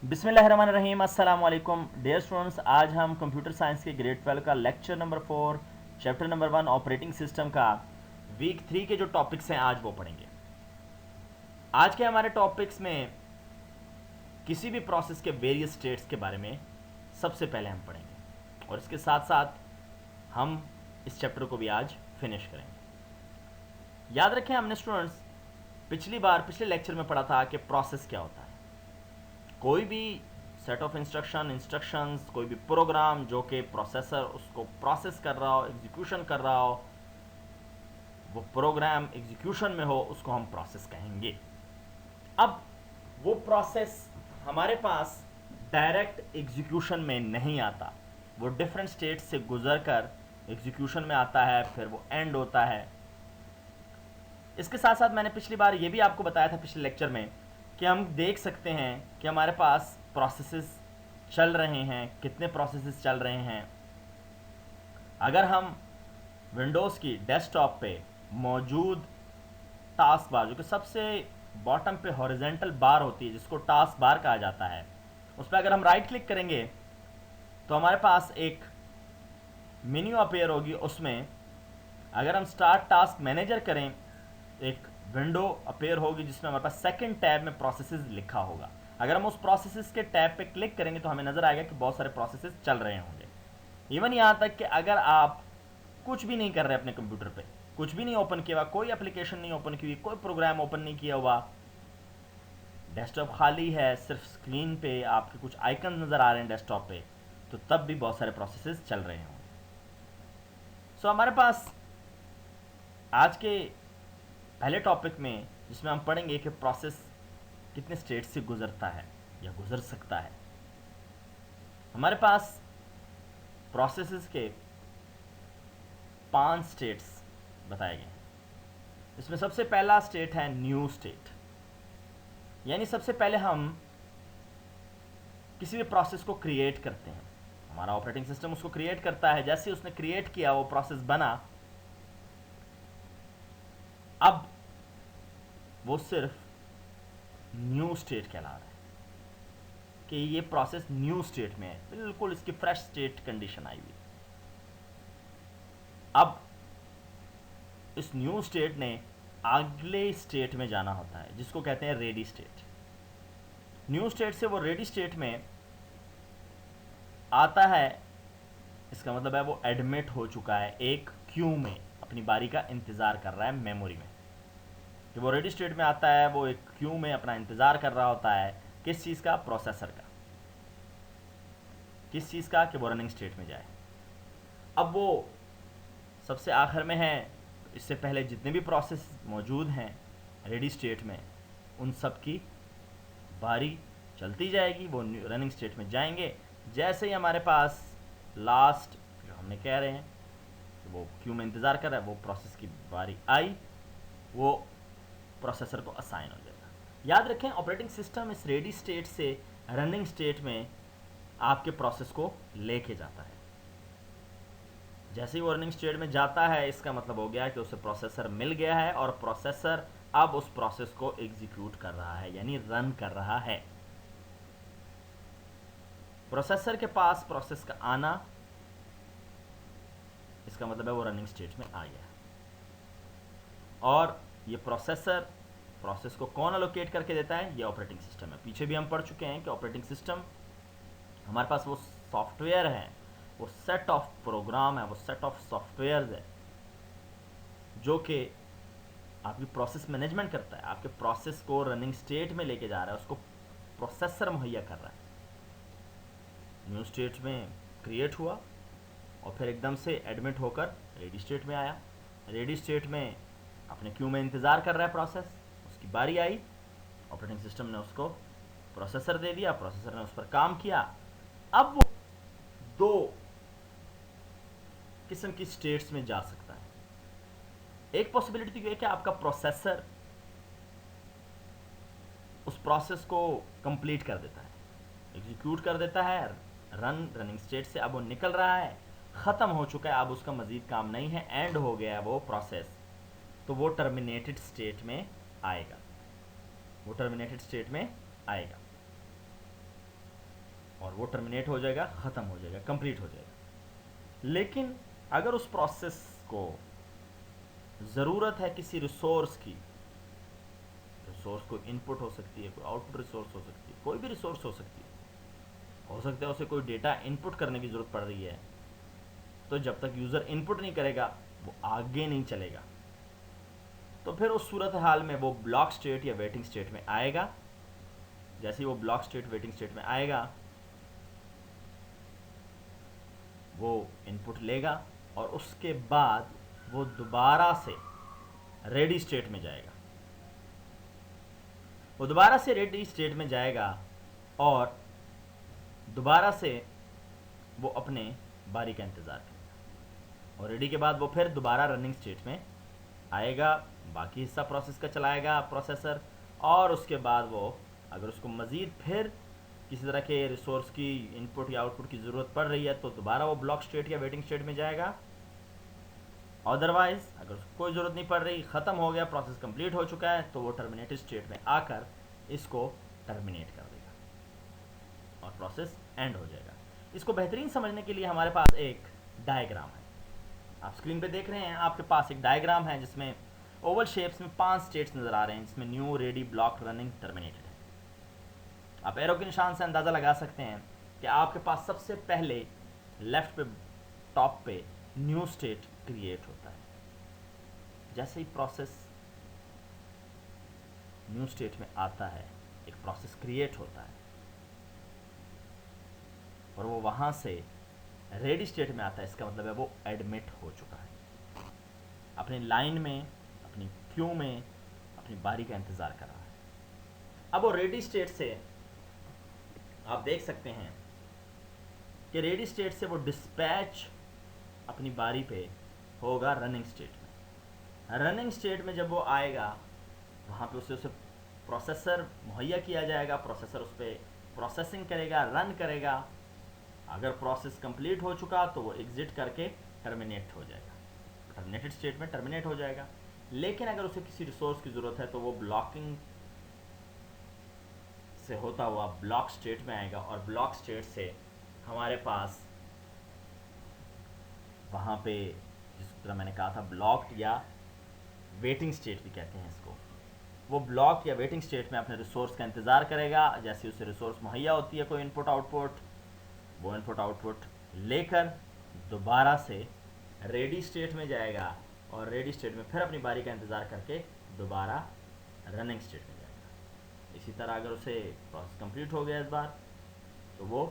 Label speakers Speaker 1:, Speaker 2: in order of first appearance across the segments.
Speaker 1: बिस्मिल्लाहिर्रहमानिर्रहीम अस्सलाम वालेकुम डियर स्टूडेंट्स। आज हम कंप्यूटर साइंस के ग्रेड 12 का lecture number 4 chapter number 1 operating system का वीक 3 के जो टॉपिक्स हैं आज वो पढ़ेंगे। आज के हमारे टॉपिक्स में किसी भी प्रोसेस के वेरियस स्टेट्स के बारे में सबसे पहले हम पढ़ेंगे और इसके साथ साथ हम इस चैप्टर को भी आज फिनिश करेंगे। याद रखें, हमने स्टूडेंट्स पिछले लेक्चर में पढ़ा था कि प्रोसेस क्या होता है। कोई भी सेट ऑफ इंस्ट्रक्शंस, कोई भी प्रोग्राम जो कि प्रोसेसर उसको प्रोसेस कर रहा हो, एग्जीक्यूशन कर रहा हो, वो प्रोग्राम एग्जीक्यूशन में हो, उसको हम प्रोसेस कहेंगे। अब वो प्रोसेस हमारे पास डायरेक्ट एग्जीक्यूशन में नहीं आता, वो डिफरेंट स्टेट से गुजर कर एग्जीक्यूशन में आता है, फिर वो एंड होता है। इसके साथ साथ मैंने पिछली बार ये भी आपको बताया था पिछले लेक्चर में कि हम देख सकते हैं कि हमारे पास प्रोसेसेस चल रहे हैं, कितने प्रोसेसेस चल रहे हैं। अगर हम विंडोज़ की डेस्कटॉप पे मौजूद टास्क बार, जो कि सबसे बॉटम पे हॉरिजेंटल बार होती है, जिसको टास्क बार कहा जाता है, उस पर अगर हम राइट क्लिक करेंगे तो हमारे पास एक मेन्यू अपीयर होगी। उसमें अगर हम स्टार्ट टास्क मैनेजर करें, एक विंडो अपीयर होगी जिसमें हमारे पास सेकंड टैब में प्रोसेसेस लिखा होगा। अगर हम उस प्रोसेसेस के टैब पे क्लिक करेंगे तो हमें नजर आएगा कि बहुत सारे प्रोसेसेस चल रहे होंगे। इवन यहाँ तक कि अगर आप कुछ भी नहीं कर रहे अपने कंप्यूटर पे, कुछ भी नहीं ओपन किया हुआ, कोई एप्लीकेशन नहीं ओपन की हुई, कोई प्रोग्राम ओपन नहीं किया हुआ, डेस्कटॉप खाली है, सिर्फ स्क्रीन पे आपके कुछ आइकन नजर आ रहे हैं डेस्कटॉप पे, तो तब भी बहुत सारे प्रोसेसेस चल रहे होंगे। सो हमारे पास आज के पहले टॉपिक में, जिसमें हम पढ़ेंगे कि प्रोसेस कितने स्टेट से गुजरता है या गुजर सकता है। हमारे पास प्रोसेसेस के 5 स्टेट्स बताए गए हैं। इसमें सबसे पहला स्टेट है न्यू स्टेट, यानी सबसे पहले हम किसी भी प्रोसेस को क्रिएट करते हैं। हमारा ऑपरेटिंग सिस्टम उसको क्रिएट करता है, जैसे उसने क्रिएट किया वो प्रोसेस बना, अब वो सिर्फ न्यू स्टेट कहला रहा है कि ये प्रोसेस न्यू स्टेट में है, बिल्कुल इसकी फ्रेश स्टेट कंडीशन आई हुई। अब इस न्यू स्टेट ने अगले स्टेट में जाना होता है, जिसको कहते हैं रेडी स्टेट। न्यू स्टेट से वो रेडी स्टेट में आता है, इसका मतलब है वो एडमिट हो चुका है एक क्यू में, अपनी बारी का इंतज़ार कर रहा है मेमोरी में। जब वो रेडी स्टेट में आता है, वो एक क्यू में अपना इंतज़ार कर रहा होता है, किस चीज़ का? प्रोसेसर का। किस चीज़ का? कि वो रनिंग स्टेट में जाए। अब वो सबसे आखिर में है, इससे पहले जितने भी प्रोसेस मौजूद हैं रेडी स्टेट में, उन सब की बारी चलती जाएगी, वो रनिंग स्टेट में जाएंगे। जैसे ही हमारे पास लास्ट, जो हमने कह रहे हैं कि वो क्यू में इंतज़ार कर रहा है, वो प्रोसेस की बारी आई, वो प्रोसेसर को असाइन हो जाएगा। याद रखें, ऑपरेटिंग सिस्टम इस रेडी स्टेट से रनिंग स्टेट में आपके प्रोसेस को लेके जाता है। जैसे ही वो रनिंग स्टेट में जाता है, इसका मतलब हो गया कि उसे प्रोसेसर मिल गया है और प्रोसेसर अब उस प्रोसेस को एग्जीक्यूट कर रहा है, यानी रन कर रहा है। प्रोसेसर के पास प्रोसेस का आना, इसका मतलब है वो रनिंग स्टेट में आ गया। और ये प्रोसेसर प्रोसेस को कौन अलोकेट करके देता है? ये ऑपरेटिंग सिस्टम है। पीछे भी हम पढ़ चुके हैं कि ऑपरेटिंग सिस्टम हमारे पास वो सॉफ्टवेयर है, वो सेट ऑफ प्रोग्राम है, वो सेट ऑफ सॉफ्टवेयर है जो कि आपकी प्रोसेस मैनेजमेंट करता है, आपके प्रोसेस को रनिंग स्टेट में लेके जा रहा है, उसको प्रोसेसर मुहैया कर रहा है। न्यू स्टेट में क्रिएट हुआ और फिर एकदम से एडमिट होकर रेडी स्टेट में आया। रेडी स्टेट में अपने क्यू में इंतज़ार कर रहा है प्रोसेस, उसकी बारी आई, ऑपरेटिंग सिस्टम ने उसको प्रोसेसर दे दिया, प्रोसेसर ने उस पर काम किया। अब वो दो किस्म की स्टेट्स में जा सकता है। एक पॉसिबिलिटी तो ये कि आपका प्रोसेसर उस प्रोसेस को कंप्लीट कर देता है, एग्जीक्यूट कर देता है, रनिंग स्टेट से अब वो निकल रहा है, ख़त्म हो चुका है, अब उसका मज़ीद काम नहीं है, एंड हो गया वो प्रोसेस, तो वो टर्मिनेटेड स्टेट में आएगा, वो टर्मिनेटेड स्टेट में आएगा। और वो टर्मिनेट हो जाएगा, ख़त्म हो जाएगा, कंप्लीट हो जाएगा। लेकिन अगर उस प्रोसेस को ज़रूरत है किसी रिसोर्स की, रिसोर्स को इनपुट हो सकती है, कोई आउटपुट रिसोर्स हो सकती है, कोई भी रिसोर्स हो सकती है, हो सकता है उसे कोई डेटा इनपुट करने की ज़रूरत पड़ रही है, तो जब तक यूज़र इनपुट नहीं करेगा वो आगे नहीं चलेगा। तो फिर उस सूरत हाल में वो ब्लॉक स्टेट या वेटिंग स्टेट में आएगा। जैसे ही वो ब्लॉक स्टेट वेटिंग स्टेट में आएगा, वो इनपुट लेगा और उसके बाद वो दोबारा से रेडी स्टेट में जाएगा। वो दोबारा से रेडी स्टेट में जाएगा और दोबारा से वो अपने बारी का इंतज़ार करेगा, और रेडी के बाद वो फिर दोबारा रनिंग स्टेट में आएगा, बाकी हिस्सा प्रोसेस का चलाएगा प्रोसेसर, और उसके बाद वो अगर उसको मज़ीद फिर किसी तरह के रिसोर्स की इनपुट या आउटपुट की ज़रूरत पड़ रही है तो दोबारा वो ब्लॉक स्टेट या वेटिंग स्टेट में जाएगा। अदरवाइज़ अगर उसको कोई ज़रूरत नहीं पड़ रही, ख़त्म हो गया, प्रोसेस कंप्लीट हो चुका है, तो वो टर्मिनेटेड स्टेट में आकर इसको टर्मिनेट कर देगा और प्रोसेस एंड हो जाएगा। इसको बेहतरीन समझने के लिए हमारे पास एक डायग्राम है। आप स्क्रीन पे देख रहे हैं, आपके पास एक डायग्राम है जिसमें ओवल शेप्स में 5 स्टेट्स नज़र आ रहे हैं, जिसमें new, ready, block, running, terminated है। आप एरो के निशान से अंदाज़ा लगा सकते हैं कि आपके पास सबसे पहले लेफ़्ट पे टॉप पे न्यू स्टेट क्रिएट होता है। जैसे ही प्रोसेस न्यू स्टेट में आता है, एक प्रोसेस क्रिएट होता है और वो वहाँ से रेडी स्टेट में आता है। इसका मतलब है वो एडमिट हो चुका है, अपनी लाइन में, अपनी क्यू में अपनी बारी का इंतज़ार कर रहा है। अब वो रेडी स्टेट से आप देख सकते हैं कि रेडी स्टेट से वो डिस्पैच अपनी बारी पे होगा रनिंग स्टेट में। रनिंग स्टेट में जब वो आएगा, वहाँ पे उसे प्रोसेसर मुहैया किया जाएगा, प्रोसेसर उस पर प्रोसेसिंग करेगा, रन करेगा। अगर प्रोसेस कंप्लीट हो चुका तो वो एग्ज़िट करके टर्मिनेट हो जाएगा, टर्मिनेटेड स्टेट में टर्मिनेट हो जाएगा। लेकिन अगर उसे किसी रिसोर्स की ज़रूरत है तो वो ब्लॉकिंग से होता हुआ ब्लॉक स्टेट में आएगा, और ब्लॉक स्टेट से हमारे पास वहाँ पे जिस तरह मैंने कहा था ब्लॉक्ड या वेटिंग स्टेट भी कहते हैं इसको, वो ब्लॉक या वेटिंग स्टेट में अपने रिसोर्स का इंतज़ार करेगा। जैसे उसे रिसोर्स मुहैया होती है कोई इनपुट आउटपुट, वो इनपुट आउटपुट लेकर दोबारा से रेडी स्टेट में जाएगा और रेडी स्टेट में फिर अपनी बारी का इंतज़ार करके दोबारा रनिंग स्टेट में जाएगा। इसी तरह अगर उसे प्रोसेस कंप्लीट हो गया इस बार तो वो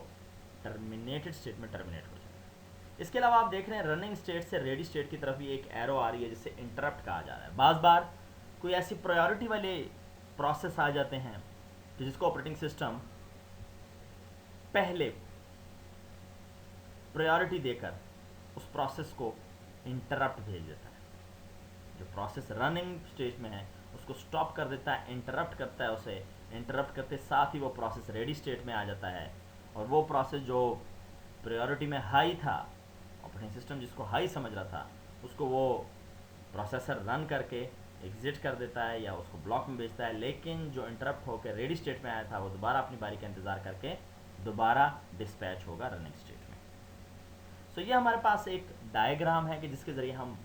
Speaker 1: टर्मिनेटेड स्टेट में टर्मिनेट हो जाएगा। इसके अलावा आप देख रहे हैं रनिंग स्टेट से रेडी स्टेट की तरफ भी एक एरो आ रही है जिसे इंटरप्ट कहा जा रहा है। बार बार कोई ऐसी प्रायोरिटी वाले प्रोसेस आ जाते हैं कि जिसको ऑपरेटिंग सिस्टम पहले प्रायोरिटी देकर उस प्रोसेस को इंटरप्ट भेज देता है। जो प्रोसेस रनिंग स्टेज में है उसको स्टॉप कर देता है, इंटरप्ट करता है उसे। इंटरप्ट करते साथ ही वो प्रोसेस रेडी स्टेट में आ जाता है, और वो प्रोसेस जो प्रायोरिटी में हाई था, ऑपरेटिंग सिस्टम जिसको हाई समझ रहा था, उसको वो प्रोसेसर रन करके एग्जिट कर देता है या उसको ब्लॉक में भेजता है। लेकिन जो इंटरप्ट होकर रेडी स्टेट में आया था वो दोबारा अपनी बारी का इंतज़ार करके दोबारा डिस्पैच होगा रनिंग स्टेट में। सो ये हमारे पास एक डायग्राम है कि जिसके ज़रिए हम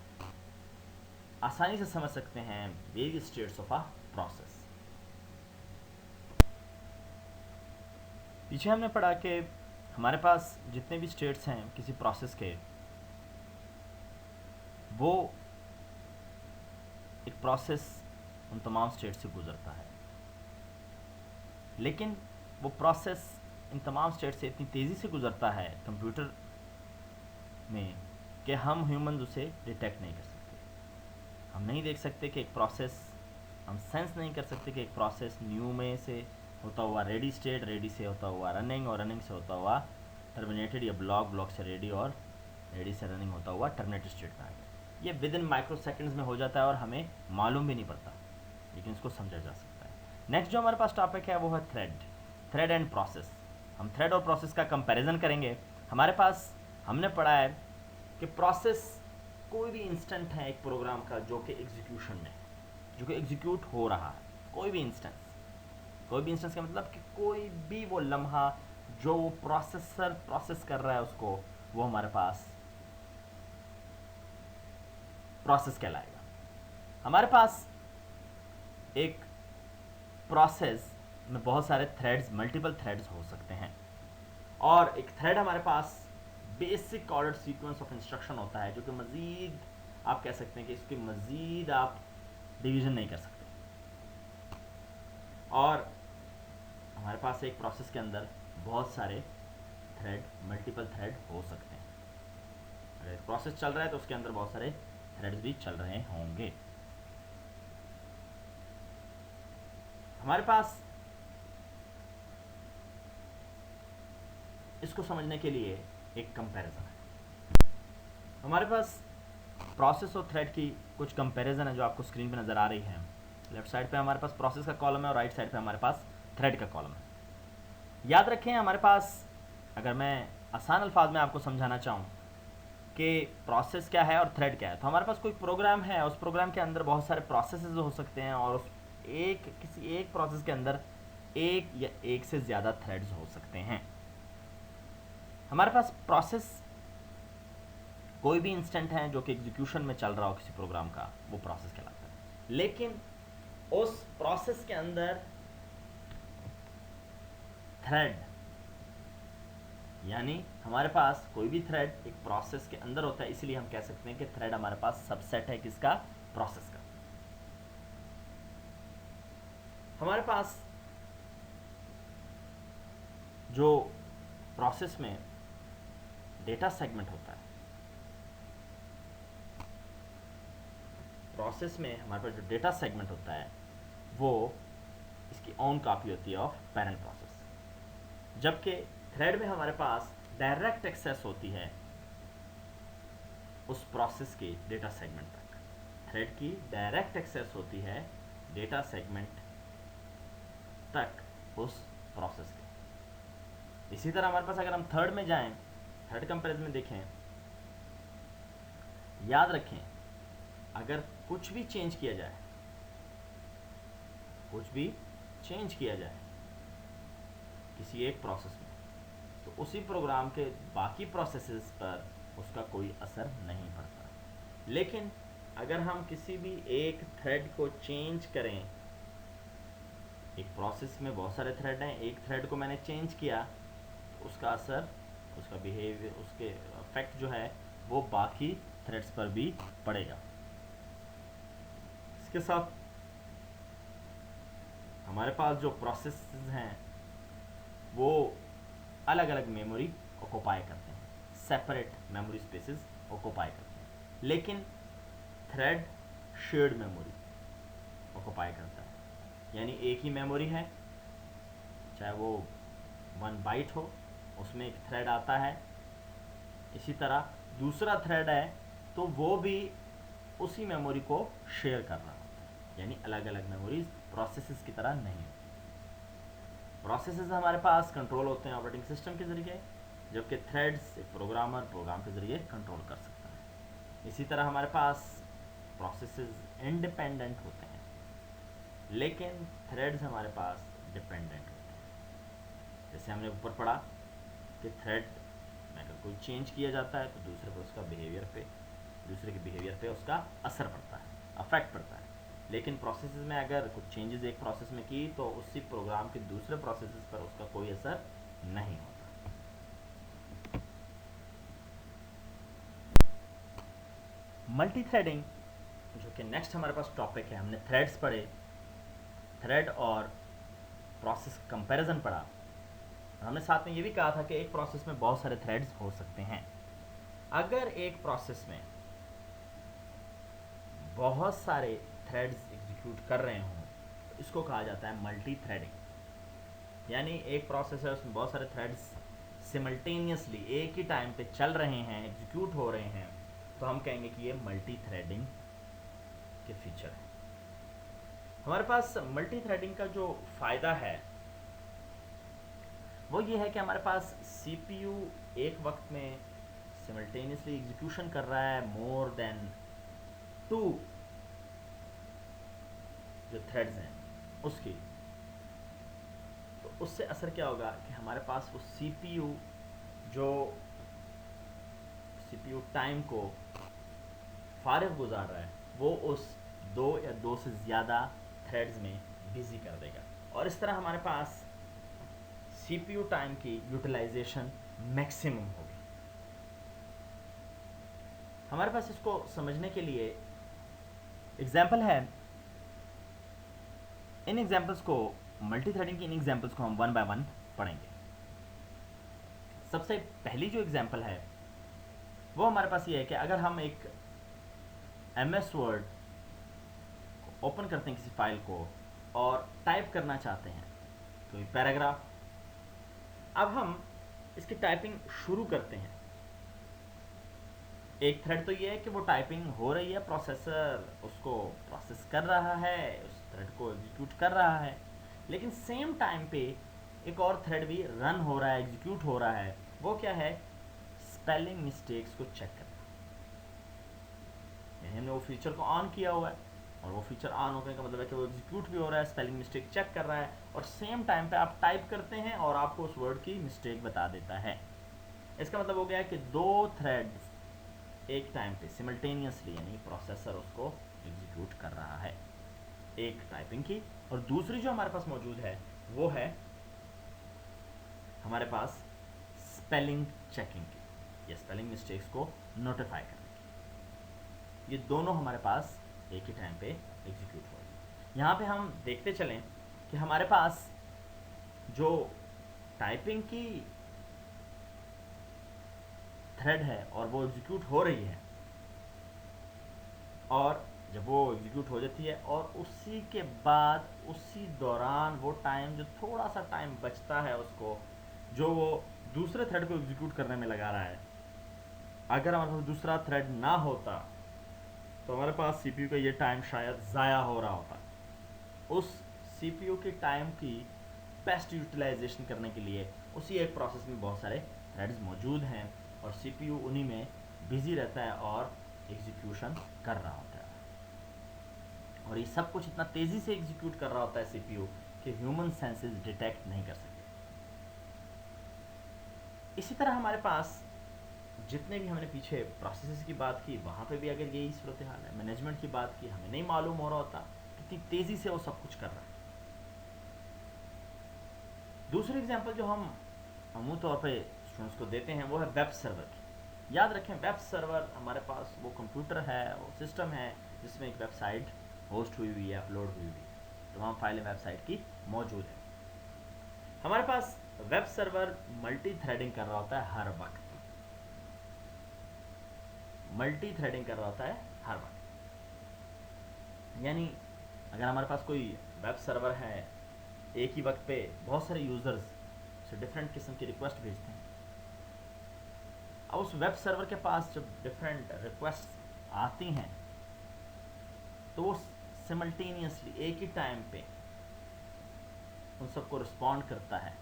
Speaker 1: आसानी से समझ सकते हैं various states of a process. पीछे हमने पढ़ा कि हमारे पास जितने भी स्टेट्स हैं किसी प्रोसेस के, वो एक प्रोसेस उन तमाम स्टेट से गुजरता है, लेकिन वो प्रोसेस इन तमाम स्टेट से इतनी तेज़ी से गुजरता है कंप्यूटर में कि हम ह्यूमंस उसे डिटेक्ट नहीं कर सकते। हम नहीं देख सकते कि एक प्रोसेस, हम सेंस नहीं कर सकते कि एक प्रोसेस न्यू में से होता हुआ रेडी स्टेट, रेडी से होता हुआ रनिंग, और रनिंग से होता हुआ टर्मिनेटेड या ब्लॉक, ब्लॉक से रेडी, और रेडी से रनिंग होता हुआ टर्मिनेटेड स्टेट में आ गया। ये विद इन माइक्रो सेकेंड्स में हो जाता है और हमें मालूम भी नहीं पड़ता, लेकिन इसको समझा जा सकता है। नेक्स्ट जो हमारे पास टॉपिक है वो है थ्रेड एंड प्रोसेस। हम थ्रेड और प्रोसेस का कंपैरिजन करेंगे। हमारे पास हमने पढ़ा है कि प्रोसेस कोई भी इंस्टेंट है एक प्रोग्राम का जो कि एग्जीक्यूशन में, जो कि एग्जीक्यूट हो रहा है। कोई भी इंस्टेंस का मतलब कि कोई भी वो लम्हा जो वो प्रोसेसर प्रोसेस कर रहा है उसको, वो हमारे पास प्रोसेस कहलाएगा। हमारे पास एक प्रोसेस में बहुत सारे थ्रेड्स, मल्टीपल थ्रेड्स हो सकते हैं, और एक थ्रेड हमारे पास basic order sequence of instruction होता है, जो कि मज़ीद आप कह सकते हैं कि इसके मज़ीद आप डिवीज़न नहीं कर सकते। और हमारे पास एक प्रोसेस के अंदर बहुत सारे थ्रेड, मल्टीपल थ्रेड हो सकते हैं। अगर एक प्रोसेस चल रहा है तो उसके अंदर बहुत सारे थ्रेड्स भी चल रहे होंगे। हमारे पास इसको समझने के लिए एक कंपैरिजन है। हमारे पास प्रोसेस और थ्रेड की कुछ कंपैरिजन है जो आपको स्क्रीन पे नज़र आ रही है। लेफ्ट साइड पे हमारे पास प्रोसेस का कॉलम है और राइट साइड पे हमारे पास थ्रेड का कॉलम है। याद रखें, हमारे पास, अगर मैं आसान अल्फाज में आपको समझाना चाहूँ कि प्रोसेस क्या है और थ्रेड क्या है, तो हमारे पास कोई प्रोग्राम है, उस प्रोग्राम के अंदर बहुत सारे प्रोसेसेस हो सकते हैं, और उस किसी एक प्रोसेस के अंदर एक या एक से ज़्यादा थ्रेड्स हो सकते हैं। हमारे पास प्रोसेस कोई भी इंस्टेंट है जो कि एग्जीक्यूशन में चल रहा हो किसी प्रोग्राम का, वो प्रोसेस कहलाता है। लेकिन उस प्रोसेस के अंदर थ्रेड, यानी हमारे पास कोई भी थ्रेड एक प्रोसेस के अंदर होता है, इसलिए हम कह सकते हैं कि थ्रेड हमारे पास सबसेट है किसका? प्रोसेस का। हमारे पास जो प्रोसेस में डेटा सेगमेंट होता है, प्रोसेस में हमारे पास जो डेटा सेगमेंट होता है वो इसकी ओन कॉपी होती है ऑफ पेरेंट प्रोसेस, जबकि थ्रेड में हमारे पास डायरेक्ट एक्सेस होती है उस प्रोसेस के डेटा सेगमेंट तक। थ्रेड की डायरेक्ट एक्सेस होती है डेटा सेगमेंट तक उस प्रोसेस के। इसी तरह हमारे पास अगर हम थर्ड में जाएं, थर्ड कंपैरिजन में देखें, याद रखें, अगर कुछ भी चेंज किया जाए, कुछ भी चेंज किया जाए किसी एक प्रोसेस में, तो उसी प्रोग्राम के बाकी प्रोसेसेस पर उसका कोई असर नहीं पड़ता। लेकिन अगर हम किसी भी एक थ्रेड को चेंज करें, एक प्रोसेस में बहुत सारे थ्रेड हैं, एक थ्रेड को मैंने चेंज किया, तो उसका असर, उसका बिहेवियर, उसके इफेक्ट जो है वो बाकी थ्रेड्स पर भी पड़ेगा। इसके साथ हमारे पास जो प्रोसेस हैं वो अलग अलग मेमोरी ऑक्युपाई करते हैं, सेपरेट मेमोरी स्पेसेस ऑक्युपाई करते हैं, लेकिन थ्रेड शेयर्ड मेमोरी ऑक्युपाई करता है। यानी एक ही मेमोरी है, चाहे वो 1 बाइट हो, उसमें एक थ्रेड आता है, इसी तरह दूसरा थ्रेड है तो वो भी उसी मेमोरी को शेयर कर रहा होता है। यानी अलग अलग मेमोरीज प्रोसेसेस की तरह नहीं होती। प्रोसेसेस हमारे पास कंट्रोल होते हैं ऑपरेटिंग सिस्टम के ज़रिए, जबकि थ्रेड्स एक प्रोग्रामर प्रोग्राम के ज़रिए कंट्रोल कर सकता है। इसी तरह हमारे पास प्रोसेसेस इंडिपेंडेंट होते हैं, लेकिन थ्रेड्स हमारे पास डिपेंडेंट होते हैं। जैसे हमने ऊपर पढ़ा कि थ्रेड में अगर कोई चेंज किया जाता है तो दूसरे पे उसका बिहेवियर पे, दूसरे के बिहेवियर पे उसका असर पड़ता है, अफेक्ट पड़ता है। लेकिन प्रोसेसेस में अगर कुछ चेंजेस एक प्रोसेस में की तो उसी प्रोग्राम के दूसरे प्रोसेसेस पर उसका कोई असर नहीं होता। मल्टी थ्रेडिंग, जो कि नेक्स्ट हमारे पास टॉपिक है, हमने थ्रेड्स पढ़े, थ्रेड और प्रोसेस कंपैरिजन पढ़ा, और हमने साथ में ये भी कहा था कि एक प्रोसेस में बहुत सारे थ्रेड्स हो सकते हैं। अगर एक प्रोसेस में बहुत सारे थ्रेड्स एग्जीक्यूट कर रहे हों तो इसको कहा जाता है मल्टी थ्रेडिंग। यानी एक प्रोसेस है, उसमें बहुत सारे थ्रेड्स सिमल्टेनियसली एक ही टाइम पे चल रहे हैं, एग्जीक्यूट हो रहे हैं, तो हम कहेंगे कि ये मल्टी थ्रेडिंग के फीचर है। हमारे पास मल्टी थ्रेडिंग का जो फ़ायदा है वो ये है कि हमारे पास सीपीयू एक वक्त में सिमल्टेनियसली एग्जीक्यूशन कर रहा है मोर देन 2 जो थ्रेड्स हैं उसकी, तो उससे असर क्या होगा कि हमारे पास वो सीपीयू जो सीपीयू टाइम को फारिग गुजार रहा है वो उस दो या दो से ज़्यादा थ्रेड्स में बिजी कर देगा, और इस तरह हमारे पास सीपीयू टाइम की यूटिलाइजेशन मैक्सिमम होगी। हमारे पास इसको समझने के लिए एग्जाम्पल है। इन एग्जाम्पल्स को, मल्टी थ्रेडिंग की इन एग्जाम्पल्स को हम वन बाय वन पढ़ेंगे। सबसे पहली जो एग्जाम्पल है वो हमारे पास ये है कि अगर हम एक MS वर्ड ओपन करते हैं किसी फाइल को और टाइप करना चाहते हैं कोई पैराग्राफ, अब हम इसकी टाइपिंग शुरू करते हैं। एक थ्रेड तो ये है कि वो टाइपिंग हो रही है, प्रोसेसर उसको प्रोसेस कर रहा है, उस थ्रेड को एग्जीक्यूट कर रहा है, लेकिन सेम टाइम पे एक और थ्रेड भी रन हो रहा है, एग्जीक्यूट हो रहा है। वो क्या है? स्पेलिंग मिस्टेक्स को चेक करना। यानी हमने वो फीचर को ऑन किया हुआ है और वो फीचर ऑन होने का मतलब है कि वो एग्जीक्यूट भी हो रहा है, स्पेलिंग मिस्टेक चेक कर रहा है, और सेम टाइम पे आप टाइप करते हैं और आपको उस वर्ड की मिस्टेक बता देता है। इसका मतलब हो गया कि दो थ्रेड्स एक टाइम पे सिमल्टेनियसली, यानी प्रोसेसर उसको एग्जीक्यूट कर रहा है, एक टाइपिंग की, और दूसरी जो हमारे पास मौजूद है वो है हमारे पास स्पेलिंग चेकिंग की, या स्पेलिंग मिस्टेक्स को नोटिफाई करने की। ये दोनों हमारे पास एक ही टाइम पे एग्जीक्यूट हो रही है। यहाँ पे हम देखते चलें कि हमारे पास जो टाइपिंग की थ्रेड है और वो एग्जीक्यूट हो रही है, और जब वो एग्जीक्यूट हो जाती है और उसी के बाद उसी दौरान वो टाइम, जो थोड़ा सा टाइम बचता है उसको, जो वो दूसरे थ्रेड को एग्जीक्यूट करने में लगा रहा है, अगर हमारे पास दूसरा थ्रेड ना होता तो हमारे पास सीपीयू का ये टाइम शायद ज़ाया हो रहा होता। उस सीपीयू के टाइम की बेस्ट यूटिलाइजेशन करने के लिए उसी एक प्रोसेस में बहुत सारे थ्रेड्स मौजूद हैं और सीपीयू उन्हीं में बिजी रहता है और एग्जीक्यूशन कर रहा होता है, और ये सब कुछ इतना तेज़ी से एग्जीक्यूट कर रहा होता है सीपीयू कि ह्यूमन सेंसेस डिटेक्ट नहीं कर सकते। इसी तरह हमारे पास जितने भी हमने पीछे प्रोसेसेस की बात की, वहाँ पे भी अगर यही सूरत हाल है। मैनेजमेंट की बात की, हमें नहीं मालूम हो रहा होता कितनी तेज़ी से वो सब कुछ कर रहा है। दूसरी एग्जांपल जो हम अमूल तौर पे स्टूडेंट्स को देते हैं वो है वेब सर्वर की। याद रखें, वेब सर्वर हमारे पास वो कंप्यूटर है, वो सिस्टम है जिसमें एक वेबसाइट होस्ट हुई हुई है, अपलोड हुई हुई है, तमाम फाइलें वेबसाइट की मौजूद है। हमारे पास वेब सर्वर मल्टी थ्रेडिंग कर रहा होता है हर वक्त, मल्टी थ्रेडिंग कर रहा होता है हर वक्त। यानी अगर हमारे पास कोई वेब सर्वर है, एक ही वक्त पे बहुत सारे यूज़र्स से डिफरेंट किस्म की रिक्वेस्ट भेजते हैं। अब उस वेब सर्वर के पास जब डिफरेंट रिक्वेस्ट आती हैं तो वो सिमल्टेनियसली एक ही टाइम पे उन सबको रिस्पॉन्ड करता है,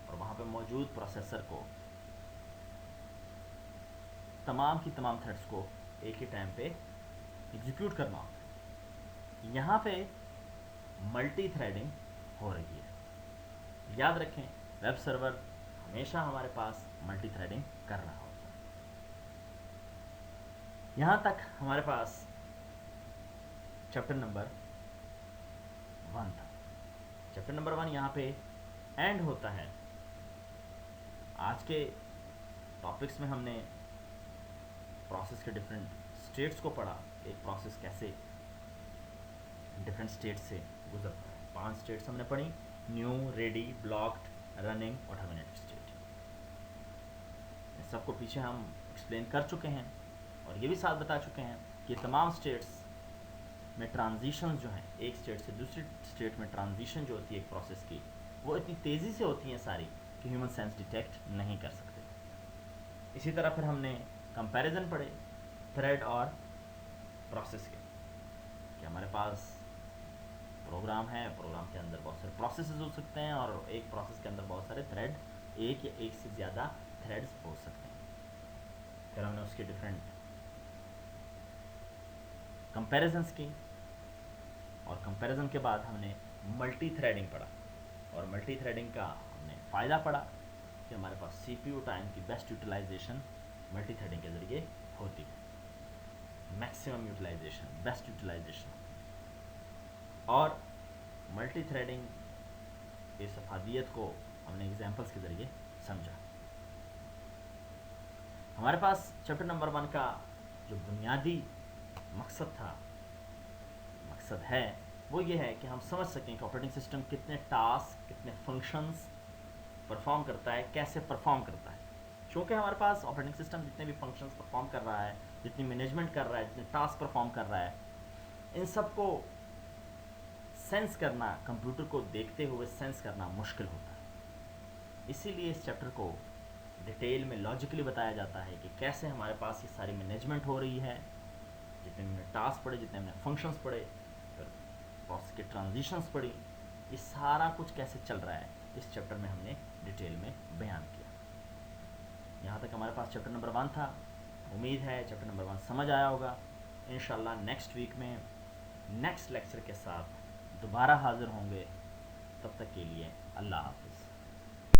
Speaker 1: और वहाँ पे मौजूद प्रोसेसर को तमाम की तमाम थ्रेड्स को एक ही टाइम पे एग्जीक्यूट करना होता है। यहाँ पे मल्टी थ्रेडिंग हो रही है। याद रखें, वेब सर्वर हमेशा हमारे पास मल्टी थ्रेडिंग कर रहा होता है। यहाँ तक हमारे पास चैप्टर नंबर 1 था। चैप्टर नंबर 1 यहाँ पे एंड होता है। आज के टॉपिक्स में हमने प्रोसेस के डिफरेंट स्टेट्स को पढ़ा, एक प्रोसेस कैसे डिफरेंट स्टेट से गुजरता है। 5 स्टेट्स हमने पढ़ी: न्यू, रेडी, ब्लॉक्ड, रनिंग और टर्मिनेटेड स्टेट। सबको पीछे हम एक्सप्लेन कर चुके हैं और ये भी साथ बता चुके हैं कि तमाम स्टेट्स में ट्रांजिशन जो हैं, एक स्टेट से दूसरी स्टेट में ट्रांजिशन जो होती है एक प्रोसेस की, वो इतनी तेज़ी से होती हैं सारी कि ह्यूमन सेंस डिटेक्ट नहीं कर सकते। इसी तरह फिर हमने कंपैरिजन पढ़े थ्रेड और प्रोसेस के, कि हमारे पास प्रोग्राम है, प्रोग्राम के अंदर बहुत सारे प्रोसेसेस हो सकते हैं और एक प्रोसेस के अंदर बहुत सारे थ्रेड, एक या एक से ज़्यादा थ्रेड्स हो सकते हैं। फिर हमने उसके डिफरेंट कंपैरिजन्स की, और कंपैरिजन के बाद हमने मल्टी थ्रेडिंग पढ़ा। और मल्टी थ्रेडिंग का हमने फ़ायदा पड़ा कि हमारे पास सीपीयू टाइम की बेस्ट यूटिलाइजेशन मल्टी थ्रेडिंग के ज़रिए होती है, मैक्सिमम यूटिलाइजेशन, बेस्ट यूटिलाइजेशन। और मल्टी थ्रेडिंग इस अफादियत को हमने एग्जांपल्स के ज़रिए समझा। हमारे पास चैप्टर नंबर 1 का जो बुनियादी मकसद था, मकसद है, वो ये है कि हम समझ सकें कि ऑपरेटिंग सिस्टम कितने टास्क, कितने फंक्शंस परफॉर्म करता है, कैसे परफॉर्म करता है। क्योंकि हमारे पास ऑपरेटिंग सिस्टम जितने भी फंक्शंस परफॉर्म कर रहा है, जितनी मैनेजमेंट कर रहा है, जितने टास्क परफॉर्म कर रहा है, इन सब को सेंस करना, कंप्यूटर को देखते हुए सेंस करना मुश्किल होता है। इसीलिए इस चैप्टर को डिटेल में लॉजिकली बताया जाता है कि कैसे हमारे पास ये सारी मैनेजमेंट हो रही है, जितने हमने टास्क पढ़े, जितने हमने फंक्शंस पढ़े, फिर प्रोसेस के ट्रांजिशंस पढ़ी, ये सारा कुछ कैसे चल रहा है इस चैप्टर में हमने डिटेल में बयान किया। यहाँ तक हमारे पास चैप्टर नंबर 1 था। उम्मीद है चैप्टर नंबर 1 समझ आया होगा। इंशाल्लाह नेक्स्ट वीक में नेक्स्ट लेक्चर के साथ दोबारा हाज़िर होंगे। तब तक के लिए अल्लाह हाफ़िज़।